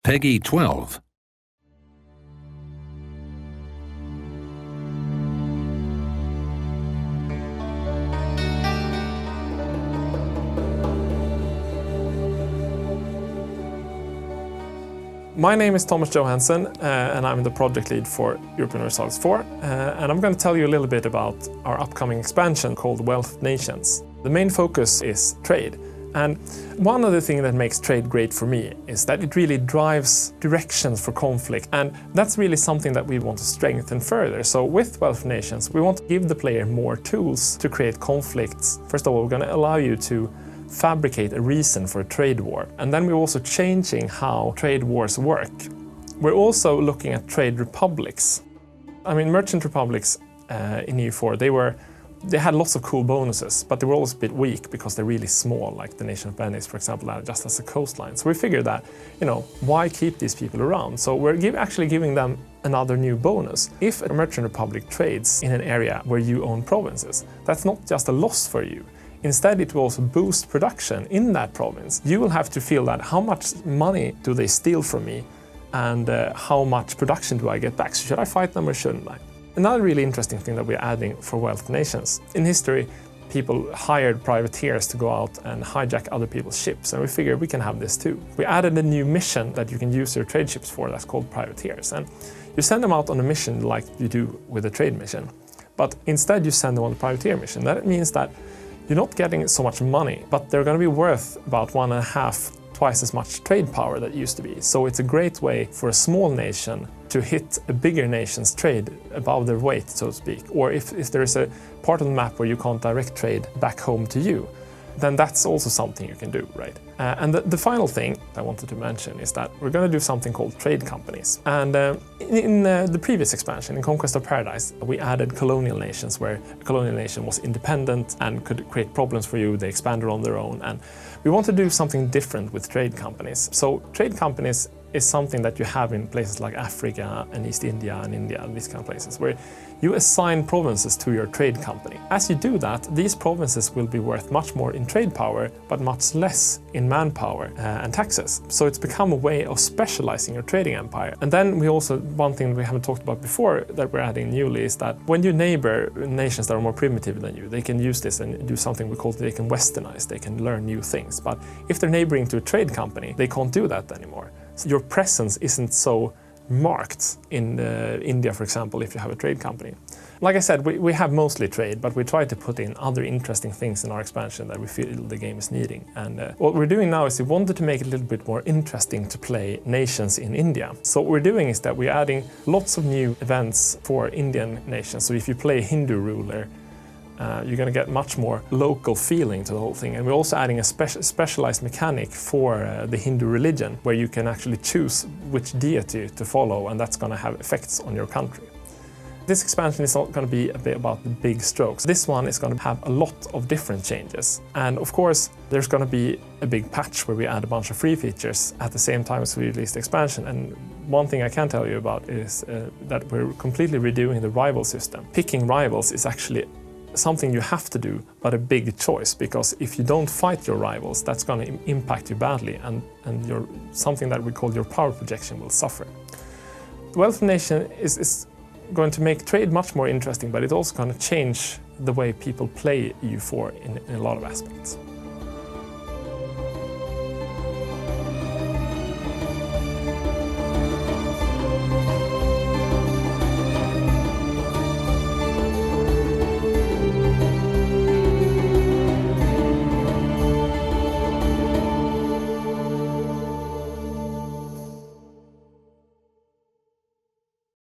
Peggy 12. My name is Thomas Johansson, and I'm the project lead for Europa Universalis IV, and I'm going to tell you a little bit about our upcoming expansion called Wealth Nations. The main focus is trade, and one of the things that makes trade great for me is that it really drives directions for conflict, and that's really something that we want to strengthen further. So with Wealth Nations, we want to give the player more tools to create conflicts. First of all, we're going to allow you to fabricate a reason for a trade war. And then we're also changing how trade wars work. We're also looking at trade republics. I mean, merchant republics in EU4, they had lots of cool bonuses, but they were always a bit weak because they're really small, like the nation of Venice, for example, that just has a coastline. So we figured that, why keep these people around? So we're actually giving them another new bonus. If a merchant republic trades in an area where you own provinces, that's not just a loss for you. Instead, it will also boost production in that province. You will have to feel that how much money do they steal from me and how much production do I get back? So should I fight them or shouldn't I? Another really interesting thing that we're adding for Wealth Nations. In history, people hired privateers to go out and hijack other people's ships, and we figured we can have this too. We added a new mission that you can use your trade ships for that's called privateers. And you send them out on a mission like you do with a trade mission, but instead you send them on a privateer mission. That means that you're not getting so much money, but they're going to be worth about 1.5 twice as much trade power that used to be. So it's a great way for a small nation to hit a bigger nation's trade above their weight, so to speak. Or if there is a part of the map where you can't direct trade back home to you, then that's also something you can do, right? And the final thing I wanted to mention is that we're going to do something called trade companies. And in the previous expansion, in Conquest of Paradise, we added colonial nations where a colonial nation was independent and could create problems for you. They expanded on their own. And we want to do something different with trade companies. So trade companies is something that you have in places like Africa and East India and India and these kind of places where you assign provinces to your trade company. As you do that, these provinces will be worth much more in trade power, but much less in manpower and taxes. So it's become a way of specializing your trading empire. And then one thing we haven't talked about before that we're adding newly is that when you neighbor nations that are more primitive than you, they can use this and do something we call they can westernize, they can learn new things. But if they're neighboring to a trade company, they can't do that anymore. So your presence isn't so marked in India, for example, if you have a trade company. Like I said, we have mostly trade, but we try to put in other interesting things in our expansion that we feel the game is needing. And what we're doing now is we wanted to make it a little bit more interesting to play nations in India. So what we're doing is that we're adding lots of new events for Indian nations. So if you play a Hindu ruler, you're going to get much more local feeling to the whole thing. And we're also adding a specialized mechanic for the Hindu religion, where you can actually choose which deity to follow, and that's going to have effects on your country. This expansion is not going to be a bit about the big strokes. This one is going to have a lot of different changes. And of course, there's going to be a big patch where we add a bunch of free features at the same time as we release the expansion. And one thing I can tell you about is that we're completely redoing the rival system. Picking rivals is actually something you have to do, but a big choice, because if you don't fight your rivals, that's going to impact you badly, and something that we call your power projection will suffer. The Wealth Nation is going to make trade much more interesting, but it's also going to change the way people play EU4 in a lot of aspects.